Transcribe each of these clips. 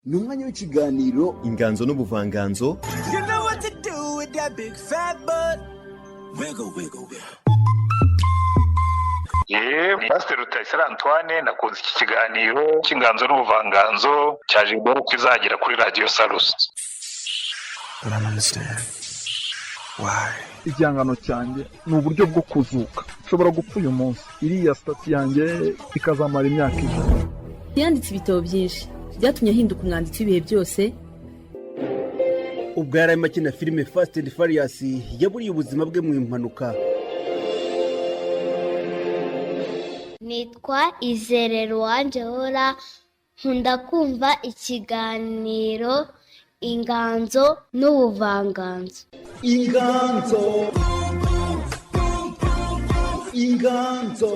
ni umwanya w'ikiganiro inganzo n'ubuvanganzo. You know what to do with that big fat butt. Wiggle, wiggle, wiggle. Pastor Rutayisire Antoine nakunze iki kiganiro cy'inganzo n'ubuvanganzo cyaje imbere ko izagira kuri Radio Salus. I don't understand. Why? Igihangano cyanjye ni uburyo bwo kuzuka. Ushobora gupfa uyu munsi, iriya stati yanjye ikazamara imyaka ijana. Yanditse ibitabo byinshi byatumye ahinduka umwanditsi w'ibihe byose. Ubwo yari arimo akina filime Fast and Furious yaburiye ubuzima bwe mu impanuka. Nitwa Izere Ruwanjehora, nkunda kumva ikiganiro inganzo n'ubuvanganzo. Inganzo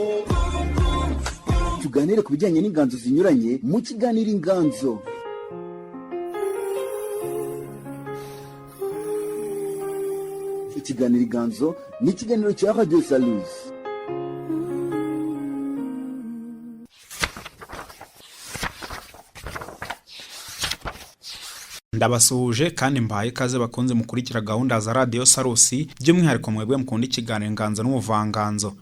tuganire ku bijyanye n'inganzo zinyuranye mu kiganiro inganzo. Ikiganiro inganzo ni ikiganiro cya Radio Salus. Ndabasuhuje kandi mbaye kaze bakunze mukurikira gahunda za Radio Salus, by'umwihariko mwebwe mukunda ikiganiro inganzo n'ubuvanganzo.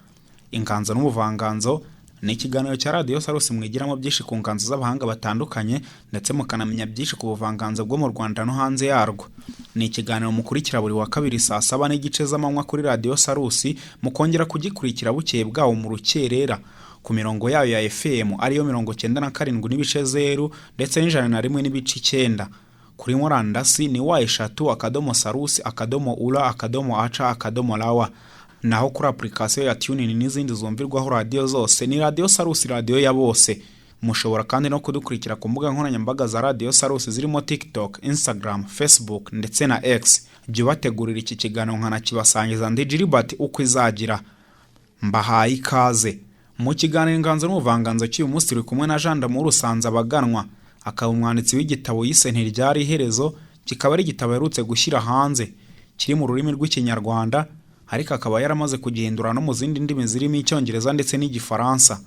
Inganzo n'ubuvanganzo ni ikiganiro cya Radio Salus mwigiramo byinshi ku nganzo z'abahanga batandukanye ndetse mukanamenya byinshi ku buvanganzo bwo mu Rwanda no hanze yarwo. Ni ikiganiro mukurikira buri wa kabiri saa 7 n'igice z'amanywa kuri Radio Salus, mukongera kugikurikira bukeye bwawo mu rukerera ku mirongo yayo ya FM ariyo 97.0 ndetse n'101.9. Kuri murandasi ni wa3.salus.ula.acha.lawa. Naho kuri application ya TuneIn n'izindi zumvirwaho radio zose ni Radio Salus, radio ya bose. Mushobora kandi no kudukurikira ku mbuga nkoranyambaga za Radio Salus zirimo TikTok, Instagram, Facebook ndetse na X. Byubategurira iki kiganiro nkanakibasangiza ndi Gilbert uko izagira. Mbahaye ikaze mu kiganiro inganzo n'ubuvanganzo cy'uyu munsi turi kumwe na Jean Damour Rusanza Baganwa, akaba umwanditsi w'igitabo yise Ntiryari Iherezo, kikaba ari igitabo yarutse gushyira hanze kiri mu rurimi rw'ikinyarwanda, ariko akaba yaramaze kugihindura no mu zindi ndimi zirimo Icyongereza ndetse n'Igifaransa.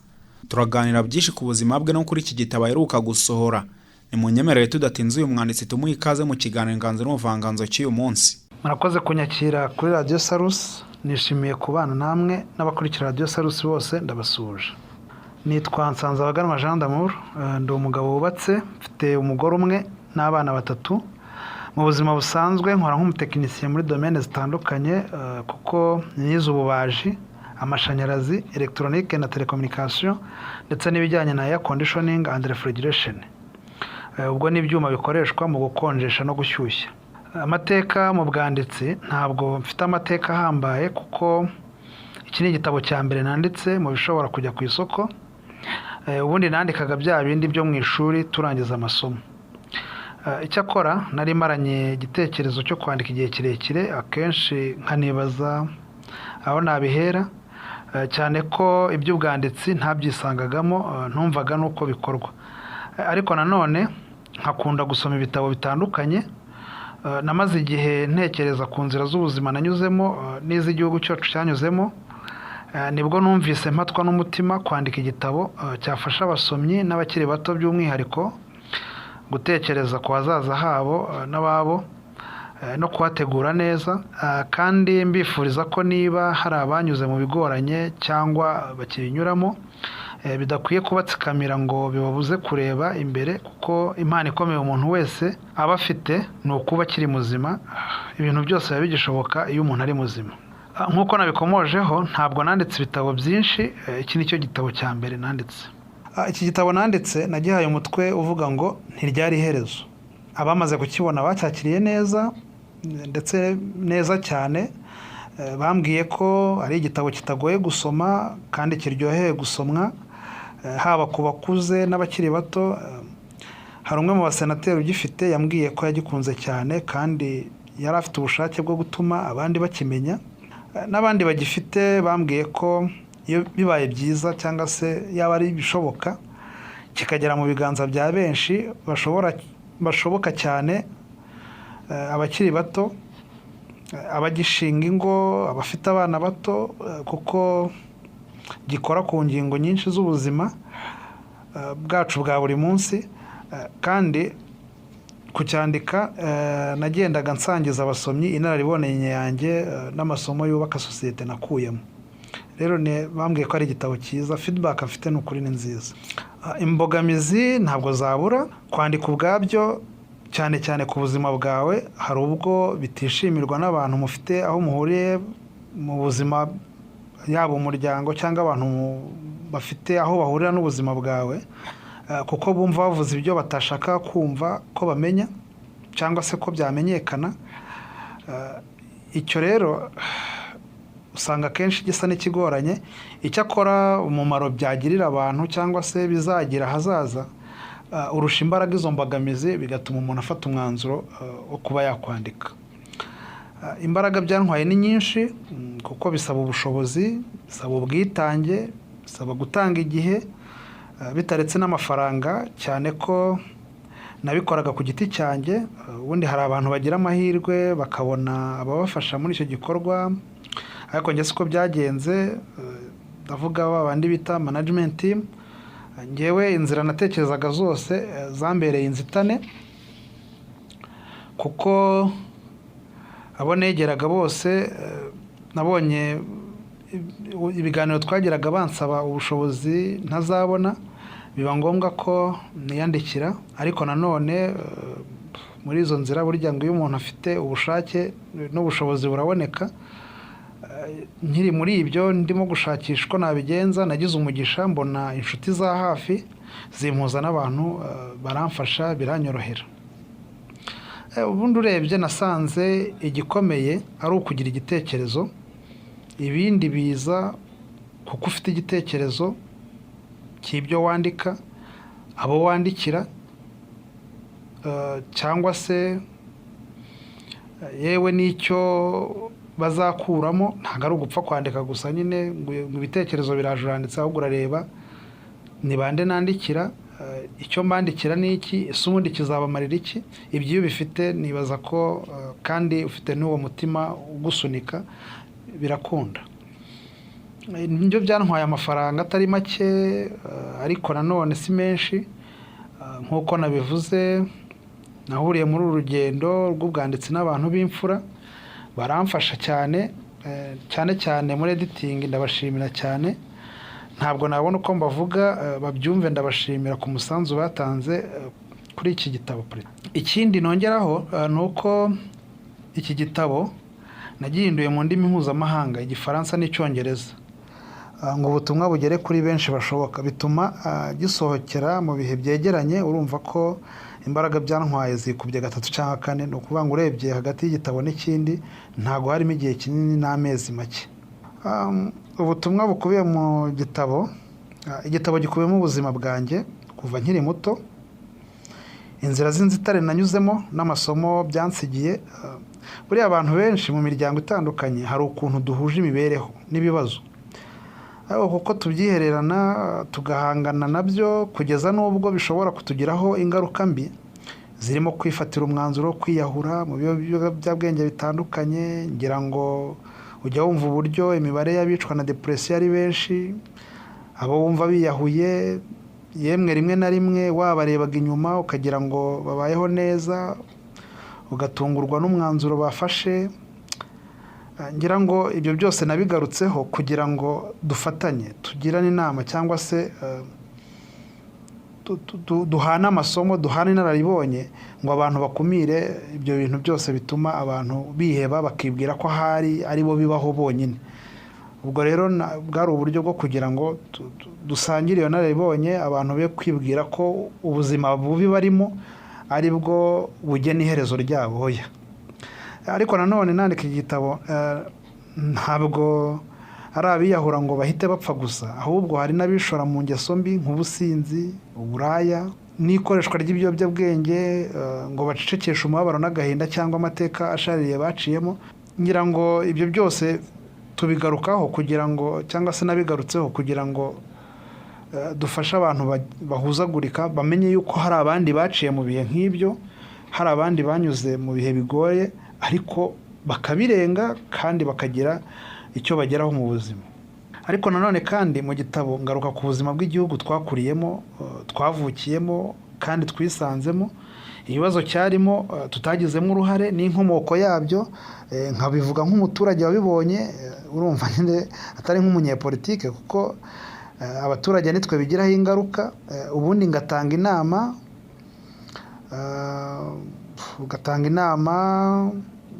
Turaganira byinshi ku buzima bwe no kuri iki gitabo yaruka gusohora. Ni munyemerere tudatinze uyu mwanditsi tumuha ikaze mu kiganiro inganzo n'ubuvanganzo cy'uyu munsi. Murakoze kunyakira kuri Radio Salus, nishimiye kubana namwe n'abakurikira Radio Salus bose ndabasuje. Nitwa Nsanza Baganwa Jean Damour, ndi umugabo wubatse, mfite umugore umwe n'abana batatu. Mu buzima busanzwe nkora nk'umutekinisiye muri domaine zitandukanye, kuko nize ububaji, amashanyarazi, electronique na telecommunication ndetse n'ibijyanye na air conditioning and refrigeration. Ubwo ni ibyuma bikoreshwa mu gukonjesha no gushyushya. Amateka mu bwanditsi ntabwo mfite amateka ahambaye, kuko iki ni igitabo cya mbere nanditse mu bishobora kujya ku isoko. Ubundi nandikaga bya bindi byo mu ishuri turangiza amasomo. Icyakora nari maranye igitekerezo cyo kwandika igihe kirekire, akenshi nkanibaza aho nabihera, cyane ko iby'ubwanditsi ntabyisangagamo, ntumvaga nuko bikorwa. Ariko nanone nkakunda gusoma ibitabo bitandukanye. Namaze igihe ntekereza ku nzira z'ubuzima nanyuzemo n'iz'igihugu cyacu cyanyuzemo, nibwo numvise mpatwa n'umutima kwandika igitabo cyafasha abasomyi n'abakiri bato by'umwihariko gutekereza ku hazaza habo n'ababo no kuhategura neza, kandi mbifuriza ko niba hari abanyuze mu bigoranye cyangwa bakibinyuramo, bidakwiye kubatsikamira ngo bibabuze kureba imbere, kuko impano ikomeye umuntu wese aba afite ni ukuba akiri muzima. Ibintu byose biba bigishoboka iyo umuntu ari muzima. Nk'uko nabikomojeho, ntabwo nanditse ibitabo byinshi, iki ni cyo gitabo cya mbere nanditse. Iki gitabo nanditse nagihaye umutwe uvuga ngo Ntiryari Iherezo. Abamaze kukibona bacyakiriye neza ndetse neza cyane, bambwiye ko ari igitabo kitagoye gusoma kandi kiryoheye gusomwa, haba ku bakuze n'abakiri bato. Hari umwe mu basenateri ugifite yambwiye ko yagikunze cyane kandi yari afite ubushake bwo gutuma abandi bakimenya. N'abandi bagifite bambwiye ko iyo bibaye byiza cyangwa se yaba ari bishoboka kikagera mu biganza bya benshi bashoboka cyane, abakiri bato, abagishinga ingo, abafite abana bato, kuko gikora ku ngingo nyinshi z'ubuzima bwacu bwa buri munsi, kandi kucyandika nagendaga nsangiza abasomyi inararibonye yanjye n'amasomo yubaka sosiyete nakuyemo. Rero bambwiye ko ari igitabo cyiza, feedback afite n'ukuri ni nziza. Imbogamizi ntabwo zabura, kwandika ubwabyo cyane cyane ku buzima bwawe hari ubwo bitishimirwa n'abantu mufite aho muhuriye mu buzima, yaba umuryango cyangwa abantu bafite aho bahurira n'ubuzima bwawe, kuko bumva bavuze ibyo batashaka kumva ko bamenya cyangwa se ko byamenyekana. Icyo rero usanga kenshi gisa n'ikigoranye. Icyakora umumaro byagirira abantu cyangwa se bizagira hazaza urusha imbaraga izo mbogamizi, bigatuma umuntu afata umwanzuro wo kuba yakwandika. Imbaraga byantwaye ni nyinshi kuko bisaba ubushobozi, bisaba ubwitange, bisaba gutanga igihe, bitaretse n'amafaranga, cyane ko nabikoraga ku giti cyanjye. Ubundi hari abantu bagira amahirwe bakabona ababafasha muri icyo gikorwa, ariko njye siko byagenze. Ndavuga babandi bita management team. Ngewe inzira natekerezaga zose zambereye inzitane, kuko abo negeraga bose nabonye ibiganiro twagiraga bansaba ubushobozi ntazabona, biba ngombwa ko niyandikira. Ariko nanone muri izo nzira burya ngo iyo umuntu afite ubushake n'ubushobozi buraboneka. Nkiri muri ibyo ndimo gushakisha uko nabigenza, nagize umugisha mbona inshuti za hafi zimpuza n'abantu baramfasha, biranyorohera. Ubundi urebye nasanze igikomeye ari ukugira igitekerezo, ibindi biza kuko ufite igitekerezo cy'ibyo wandika, abo wandikira, cyangwa se yewe n'icyo bazakuramo. Ntabwo ari ugupfa kwandika gusa nyine ngo ibitekerezo birajuranditse, ahubwo urareba ni bande nandikira, icyo mbandikira ni iki, ese ubundi kizabamarira iki. Ibyo iyo bifite nibaza ko kandi ufite n'uwo mutima ugusunika birakunda. Nibyo byantwaye amafaranga atari make, ariko nanone si menshi. Nk'uko nabivuze, nahuriye muri uru rugendo rw'ubwanditsi n'abantu b'imfura baramfasha cyane, cyane cyane muri editing. Ndabashimira cyane, ntabwo nabona uko mbavuga, babyumve. Ndabashimira ku musanzu batanze kuri iki gitabo. Ikindi nongeraho ni uko iki gitabo nagihinduye mu ndimi mpuzamahanga, Igifaransa n'Icyongereza, ngo ubutumwa bugere kuri benshi bashoboka. Bituma gisohokera mu bihe byegeranye. Urumva ko imbaraga byantwaye zikubye 3 cyangwa 4. Ni ukuvuga ngo urebye hagati y'igitabo n'ikindi ntabwo harimo igihe kinini n'amezi make. Ubutumwa bukubiye mu gitabo, igitabo gikubiyemo ubuzima bwanjye kuva nkiri muto, inzira z'inzitane nanyuzemo n'amasomo byansigiye. Buriya abantu benshi mu miryango itandukanye hari ukuntu duhuje imibereho n'ibibazo, ariko kuko tubyihererana tugahangana nabyo kugeza n'ubwo bishobora kutugiraho ingaruka mbi, zirimo kwifatira umwanzuro wo kwiyahura mu biyobyabwenge bitandukanye. Ngira ngo ujya wumva uburyo imibare y'abicwa na depression ari benshi, abo wumva biyahuye, yemwe rimwe na rimwe wabarebaga inyuma ukagira ngo babayeho neza, ugatungurwa n'umwanzuro bafashe. Ngira ngo ibyo byose nabigarutseho kugira ngo dufatanye, tugirane inama, cyangwa se duhana amasomo, duhana inararibonye, ngo abantu bakumire ibyo bintu byose bituma abantu biheba bakibwira ko hari ari bo bibaho bonyine. Ubwo rero bwari uburyo bwo kugira ngo dusangire iyo nararibonye, abantu be kwibwira ko ubuzima bubi barimo ari bwo bugena iherezo ryabo. Oya. Ariko nanone nandika igitabo ntabwo ari abiyahura ngo bahite bapfa gusa, ahubwo hari n'abishora mu ngeso mbi nk'ubusinzi, uburaya n'ikoreshwa ry'ibiyobyabwenge, ngo bacecekeshe umubabaro n'agahinda cyangwa amateka ashaririye baciyemo. Ngira ngo ibyo byose tubigarukaho kugira ngo, cyangwa se nabigarutseho kugira ngo dufashe abantu bahuzagurika bamenye yuko hari abandi baciye mu bihe nk'ibyo, hari abandi banyuze mu bihe bigoye, ariko bakabirenga kandi bakagira icyo bageraho mu buzima. Ariko nanone kandi mu gitabo ngaruka ku buzima bw'igihugu twakuriyemo, twavukiyemo kandi twisanzemo. ibibazo cyarimo tutagizemo uruhare n'inkomoko yabyo, nkabivuga nk'umuturage wabibonye, urumva nyine atari nk'umunyepolitike, kuko abaturage nitwe bigiraho ingaruka. Ubundi ngatanga inama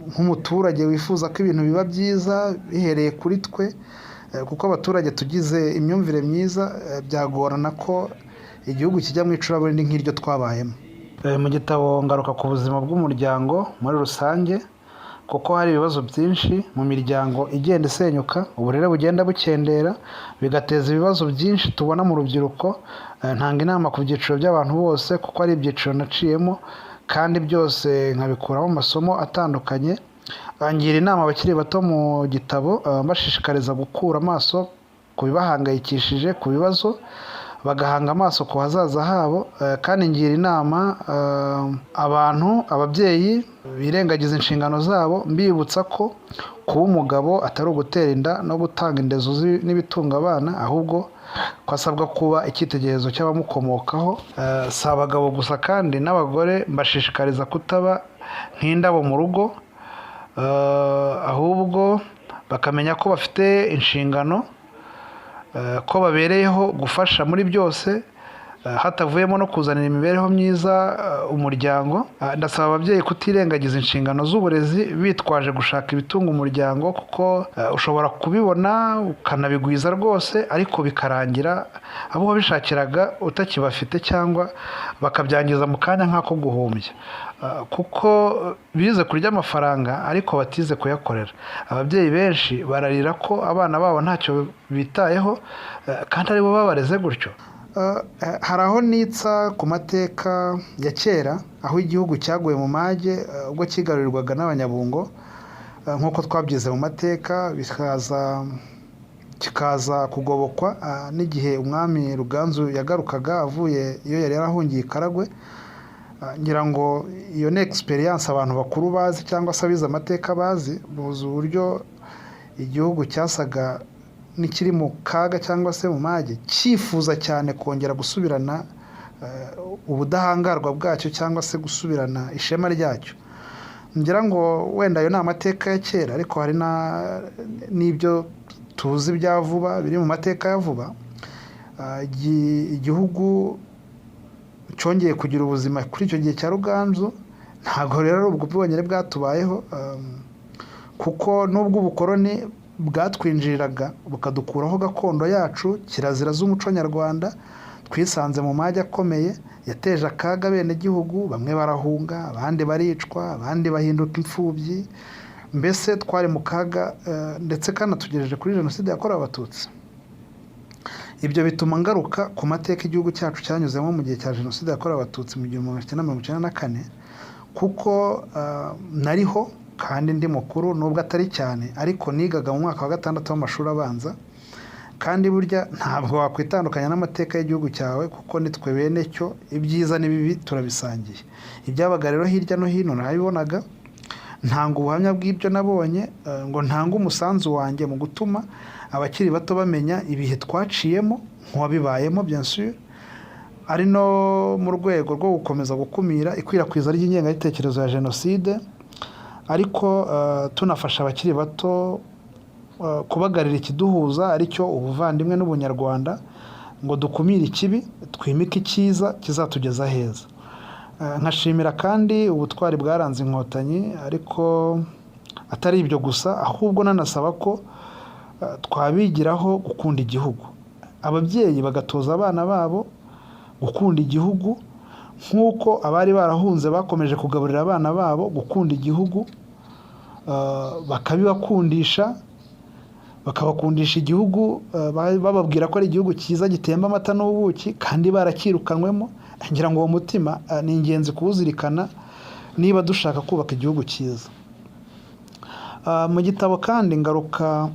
nk'umuturage wifuza ko ibintu biba byiza bihereye kuri twe, kuko abaturage tugize imyumvire myiza byagorana ko igihugu kijya mu icuraburindi nk'iryo twabayemo. Mu gitabo ngaruka ku buzima bw'umuryango muri rusange, kuko hari ibibazo byinshi mu miryango igenda isenyuka, uburere bugenda bukendera, bigateza ibibazo byinshi tubona mu rubyiruko. Ntanga inama ku byiciro by'abantu bose, kuko ari ibyiciro naciyemo kandi byose nkabikuramo amasomo atandukanye. Ngira inama abakiri bato mu gitabo, bashishikariza gukura amaso ku bibahangayikishije, ku bibazo, bagahanga amaso ku hazaza habo. Kandi ngira inama ababyeyi birengagiza inshingano zabo, mbibutsa ko kuba umugabo atari ugutera inda no gutanga indezo n'ibitunga abana, ahubwo ko asabwa kuba icyitegererezo cy'abamukomokaho. Si abagabo gusa kandi n'abagore mbashishikariza kutaba nk'indabo mu rugo, ahubwo bakamenya ko bafite inshingano, ko babereyeho gufasha muri byose, hatavuyemo no kuzanira imibereho myiza umuryango. Ndasaba ababyeyi kutirengagiza inshingano z'uburezi bitwaje gushaka ibitunga umuryango, kuko ushobora kubibona ukanabigwiza rwose, ariko bikarangira abo wabishakiraga utakibafite, cyangwa bakabyangiza mu kanya nk'ako guhumbya, kuko bize kurya amafaranga ariko batize kuyakorera. Ababyeyi benshi bararira ko abana babo ntacyo bitayeho, kandi aribo babareze gutyo. Hari aho nitsa ku mateka ya kera, aho igihugu cyaguye mu mage ubwo kigarurirwaga n'abanyabungo, nk'uko twabyize mu mateka, kikaza kugobokwa n'igihe umwami Ruganzu yagarukaga avuye iyo yari yarahungiye i Karagwe. Ngira ngo iyo ni experience abantu bakuru bazi, cyangwa se abize amateka bazi, buzi uburyo igihugu cyasaga n'ikiri mu kaga cyangwa se mu mage, cyifuza cyane kongera gusubirana ubudahangarwa bwacyo, cyangwa se gusubirana ishema ryacyo. Ngira ngo wenda ayo ni amateka ya kera, ariko hari n'ibyo tuzi bya vuba biri mu mateka ya vuba. Igihugu cyongeye kugira ubuzima kuri icyo gihe cya Ruganzu. Ntabwo rero ubwo bwonyine bwatubayeho, kuko n'ubwo ubukoroni bwatwinjiriraga bukadukuraho gakondo yacu, kirazira z'umuco nyarwanda, twisanze mu mage akomeye yateje akaga bene gihugu. Bamwe barahunga, abandi baricwa, abandi bahinduka imfubyi. Mbese twari mu kaga, ndetse kanatugejeje kuri jenoside yakorewe Abatutsi. Ibyo bituma ngaruka ku mateka igihugu cyacu cyanyuzemo mu gihe cya jenoside yakorewe Abatutsi mu 1994, kuko nariho kandi ndi mukuru nubwo atari cyane, ariko nigaga mu mwaka wa 6 w'amashuri abanza. Kandi burya ntabwo wakwitandukanya n'amateka y'igihugu cyawe, kuko nitwe bene cyo, ibyiza n'ibibi turabisangiye. Ibyabaga rero hirya no hino narabibonaga, ntanga ubuhamya bw'ibyo nabonye, ngo ntanga umusanzu wanjye mu gutuma abakiri bato bamenya ibihe twaciyemo nk'uwabibayemo, bien sûr, ari no mu rwego rwo gukomeza gukumira ikwirakwiza ry'ingengabitekerezo ya jenoside, ariko tunafasha abakiri bato kubagarira ikiduhuza, aricyo ubuvandimwe n'ubunyarwanda, ngo dukumire ikibi, twimike icyiza kizatugeza heza. Nkashimira kandi ubutwari bwaranze inkotanyi, ariko atari ibyo gusa, ahubwo nanasaba ko twabigiraho gukunda igihugu. Ababyeyi bagatoza abana babo gukunda igihugu, nk'uko abari barahunze bakomeje kugaburira abana babo gukunda igihugu, bakabibakundisha, bakabakundisha igihugu, bababwira ko ari igihugu cyiza gitemba amata n'ubuki, kandi barakirukanwemo. Ngira ngo uwo mutima ni ingenzi kuwuzirikana niba dushaka kubaka igihugu cyiza. Mu gitabo kandi ngaruka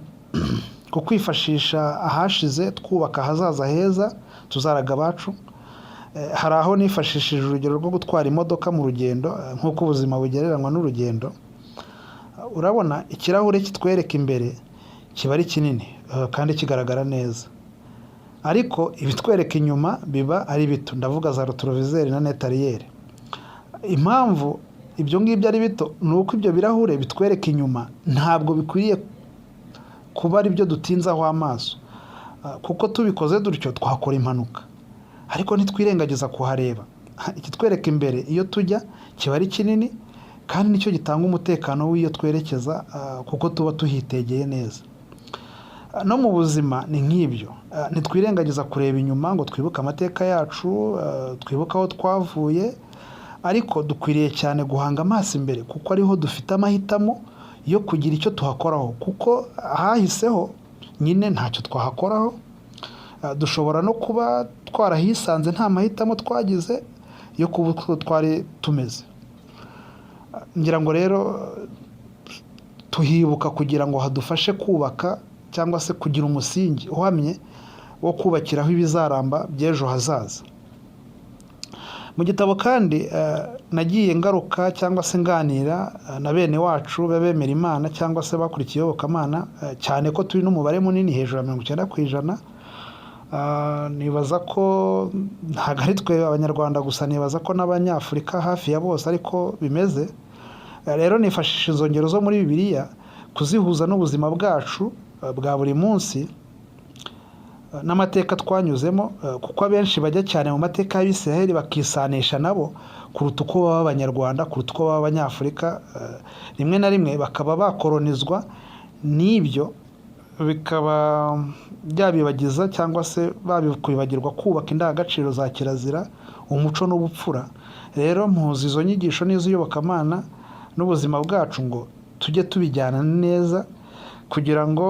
ku kwifashisha ahashize twubaka ahazaza heza tuzaraga abacu. Hari aho nifashishije urugero rwo gutwara imodoka mu rugendo, nk'uko ubuzima bugereranywa n'urugendo. Urabona ikirahure kitwereka imbere kiba ari kinini kandi kigaragara neza, ariko ibitwereka inyuma biba ari bito. Ndavuga za retroviseur na netariyeri. impamvu ibyo ngibyo ari bito ni uko ibyo birahure bitwereka inyuma ntabwo bikwiriye kuba ari byo dutinzaho amaso, kuko tubikoze dutyo twakora impanuka, ariko ntitwirengagiza kuhareba. Ikitwereka imbere iyo tujya kiba ari kinini kandi nicyo gitanga umutekano w'iyo twerekeza, kuko tuba tuhitegeye neza. No mu buzima ni nk'ibyo, ntitwirengagiza kureba inyuma ngo twibuke amateka yacu, twibuke aho twavuye, ariko dukwiriye cyane guhanga amaso imbere kuko ariho dufite amahitamo yo kugira icyo tuhakoraho, kuko ahahiseho nyine ntacyo twahakoraho. Dushobora no kuba twarahisanze nta mahitamo twagize yo kuba uko twari tumeze. Ngira ngo rero tuhibuka kugira ngo hadufashe kubaka cyangwa se kugira umusingi uhamye wo kubakiraho ibizaramba by'ejo hazaza. Mu gitabo kandi nagiye ngaruka cyangwa se nganira na bene wacu bemera Imana cyangwa se bakurikiye iyobokamana, cyane ko turi n'umubare munini hejuru ya 90%. Nibaza ko ntabwo ari twe abanyarwanda gusa, nibaza ko n'abanyafurika hafi ya bose ariko bimeze. Rero nifashisha izo ngero zo muri Bibiliya kuzihuza n'ubuzima bwacu bwa buri munsi n'amateka twanyuzemo, kuko abenshi bajya cyane mu mateka y'Abisiraheli bakisanisha nabo kuruta uko baba abanyarwanda, kuruta uko baba abanyafurika. Rimwe na rimwe bakaba bakoronizwa n'ibyo bikaba byabibagiza cyangwa se babikwibagirwa kubaka indangagaciro za kirazira, umuco n'ubupfura. Rero mpuza izo nyigisho n'iz'iyobokamana n'ubuzima bwacu ngo tujye tubijyana neza, kugira ngo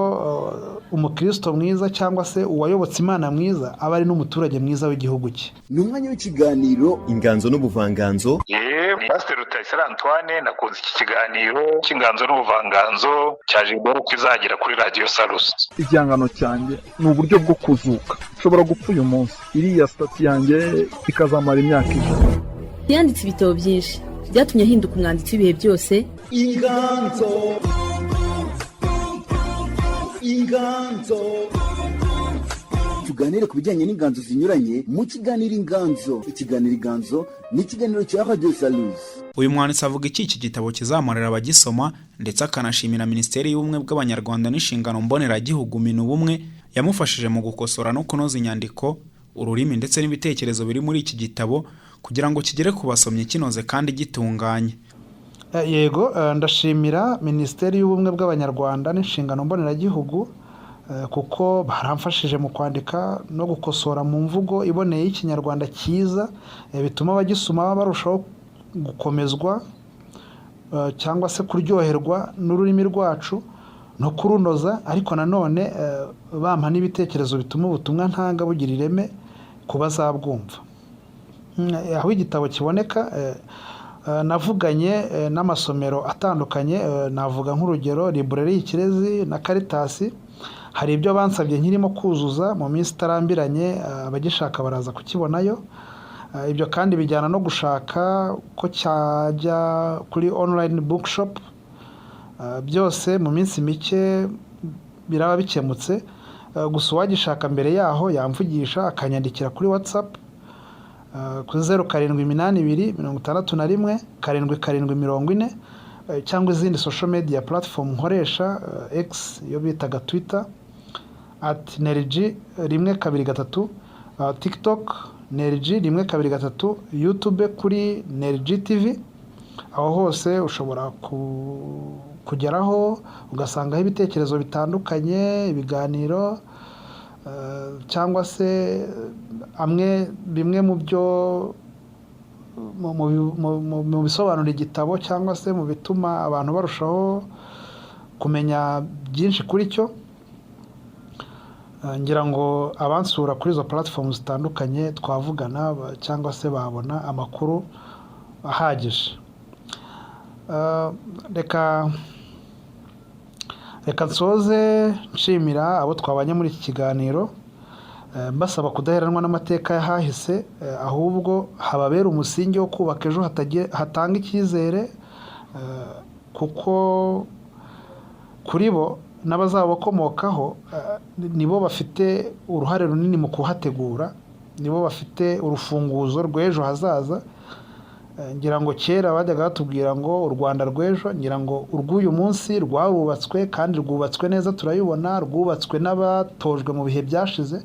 umukristo mwiza cyangwa se uwayobotse Imana mwiza abe ari n'umuturage mwiza w'igihugu cye. Ni umwanya w'ikiganiro inganzo n'ubuvanganzo. Pastor Rutayisire Antoine, nakunze iki kiganiro cy'inganzo n'ubuvanganzo cya Jiboro kizagira kuri Radio Salus. Igihangano cyanjye ni uburyo bwo kuzuka. Ushobora gupfa uyu munsi, iriya stati yanjye ikazamara imyaka 1. Yanditse ibitabo byinshi byatumye ahinduka umwanditsi w'ibihe byose. Inganzo tuganire ku bijyanye n'inganzo zinyuranye mu kiganiro Inganzo. Ikiganiro Inganzo ni ikiganiro cya Radio Salus. Uyu mwanditsi avuga iki gitabo kizamarira abagisoma, ndetse akanashimira Minisiteri y'Ubumwe bw'Abanyarwanda n'inshingano mboneragihugu Minubumwe yamufashije mu gukosora no kunoza inyandiko, ururimi ndetse n'ibitekerezo biri muri iki gitabo kugira ngo kigere ku basomyi kinoze kandi gitunganye. Yego, ndashimira Minisiteri y'Ubumwe bw'Abanyarwanda n'inshingano mboneragihugu, kuko baramfashije mu kwandika no gukosora mu mvugo iboneye y'Ikinyarwanda cyiza, bituma abagisoma barushaho gukomezwa cyangwa se kuryoherwa n'ururimi rwacu no kurunoza, ariko nanone bampa n'ibitekerezo bituma ubutumwa ntanga bugira ireme ku bazabwumva. Aho igitabo kiboneka, navuganye n'amasomero atandukanye, navuga nk'urugero Librairie y'Ikirezi na Caritas. Hari ibyo bansabye nkirimo kuzuza mu minsi itarambiranye, abagishaka baraza kukibonayo. Ibyo kandi bijyana no gushaka ko cyajya kuri online bookshop. Byose mu minsi mike biraba bikemutse, gusa uwagishaka mbere yaho yamvugisha akanyandikira kuri WhatsApp kuri 0782617740, cyangwa izindi social media platform nkoresha, X yo bitaga Twitter @nergy123, TikTok nergy123, YouTube kuri Nergy TV. Aho hose ushobora kugeraho ugasangaho ibitekerezo bitandukanye, ibiganiro, cyangwa se bimwe mu byo mu bisobanura igitabo cyangwa se mu bituma abantu barushaho kumenya byinshi kuri cyo. Ngira ngo abansura kuri izo platform zitandukanye twavugana cyangwa se babona amakuru ahagije. Reka nsoze nshimira abo twabanye muri iki kiganiro, mbasaba kudaheranwa n'amateka yahahise, ahubwo hababera umusingi wo kubaka ejo hatanga icyizere, kuko kuri bo n'abazabakomokaho nibo bafite uruhare runini mu kuhategura, nibo bafite urufunguzo rw'ejo hazaza. ngira ngo kera bajyaga batubwira ngo u Rwanda rw'ejo, ngira ngo urw'uyu munsi rwarubatswe kandi rwubatswe neza, turayibona, rwubatswe n'abatojwe mu bihe byashize.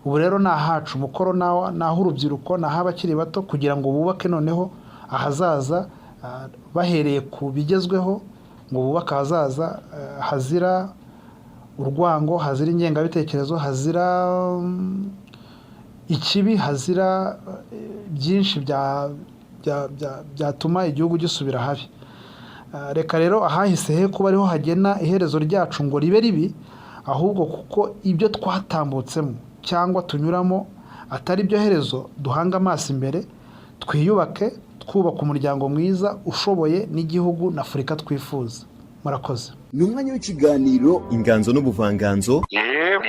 Ubu rero ni ahacu umukoro, naho urubyiruko, naho abakiri bato, kugira ngo bubake noneho ahazaza bahereye ku bigezweho, ngo bubake ahazaza hazira urwango, hazira ingengabitekerezo, hazira ikibi, hazira byinshi byatuma igihugu gisubira habi. Reka rero ahahise he kuba ariho hagena iherezo ryacu ngo ribe ribi, ahubwo kuko ibyo twatambutsemo cyangwa tunyuramo atari byo herezo, duhanga amaso imbere, twiyubake, twubaka umuryango mwiza ushoboye n'igihugu na Afurika twifuza. Murakoze. Ni umwanya w'ikiganiro inganzo n'ubuvanganzo.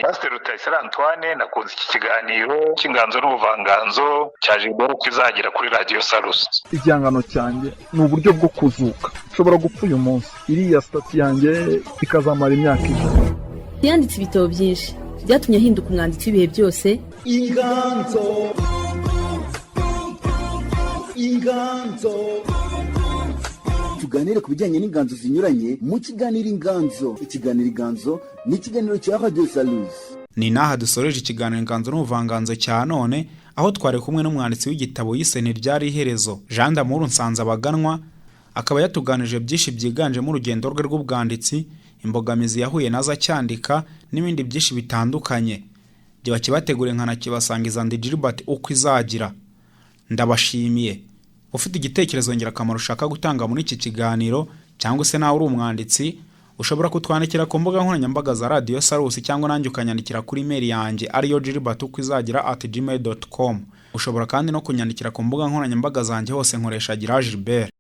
Pastor Rutayisire Antoine, nakunze iki kiganiro cy'inganzo n'ubuvanganzo cya Gilbert kizagira kuri Radio Salus. igihangano cyanjye ni uburyo bwo kuzuka. Nshobora gupfa uyu munsi, iriya sitati yanjye ikazamara imyaka 1. yanditse ibitabo byinshi byatumye ahinduka umwanditsi w'ibihe byose. Inganzo tuganire ku bijyanye n'inganzo zinyuranye mu kiganiro inganzo. Ikiganiro inganzo ni ikiganiro cya Radio Salus. Ni naha dusoreje ikiganiro inganzo n'ubuvanganzo cya none, aho twari kumwe n'umwanditsi w'igitabo yise Ntiryari Iherezo, Jean d'Amour Nsanzabaganwa, akaba yatuganije byinshi byiganjemo urugendo rwe rw'ubwanditsi, imbogamizi yahuye nazo acyandika n'ibindi byinshi bitandukanye. Jya kibategure nkanakibasangiza ndi Gilbert uko izagira. Ndabashimiye. Ufite igitekerezo ngirakamaro ushaka gutanga muri iki kiganiro, cyangwa se nawe uri umwanditsi, ushobora kutwandikira ku mbuga nkoranyambaga za Radio Salus, cyangwa nanjye ukanyandikira kuri email yanjye ariyo gilbertukizagira@gmail.com. Ushobora kandi no kunyandikira ku mbuga nkoranyambaga zanjye hose nkoresha Gira Gilbert.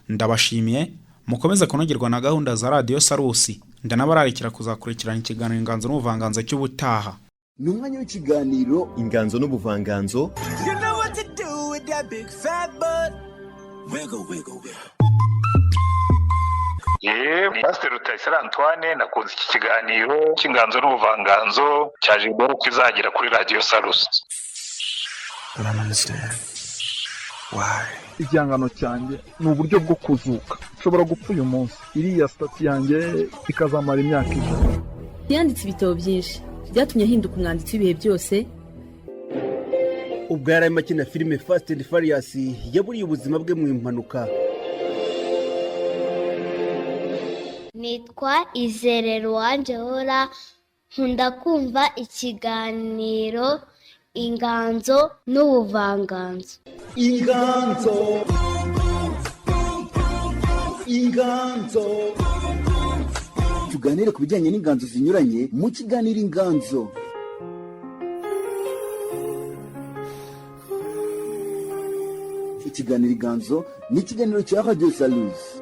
Ndabashimiye, mukomeze kunogerwa na gahunda za Radio Salus. Ndanabararikira kuzakurikirana ikiganiro inganzo n'ubuvanganzo cy'ubutaha. Ni umwanya w'ikiganiro inganzo n'ubuvanganzo. You know what to do with that big fat butt. Wiggle, wiggle, wiggle. Pastor Rutayisire Antoine, nakunze iki kiganiro cy'inganzo n'ubuvanganzo cya Gilbert kizagira kuri Radio Salus. I don't understand. Why? igihangano cyanjye ni uburyo bwo kuzuka. Nshobora gupfa uyu munsi, iriya sitati yanjye ikazamara imyaka 1. yanditse ibitabo byinshi byatumye ahinduka umwanditsi w'ibihe byose. Ubwo yari makina filime Fast and Furious yaburiye ubuzima bwe mu impanuka. Nitwa Izere Ruwanjehora, nkunda kumva ikiganiro inganzo n'ubuvanganzo. Inganzo tuganire ku bijyanye n'inganzo zinyuranye mu kiganiro inganzo. Ikiganiro inganzo ni ikiganiro cya Radio Salus.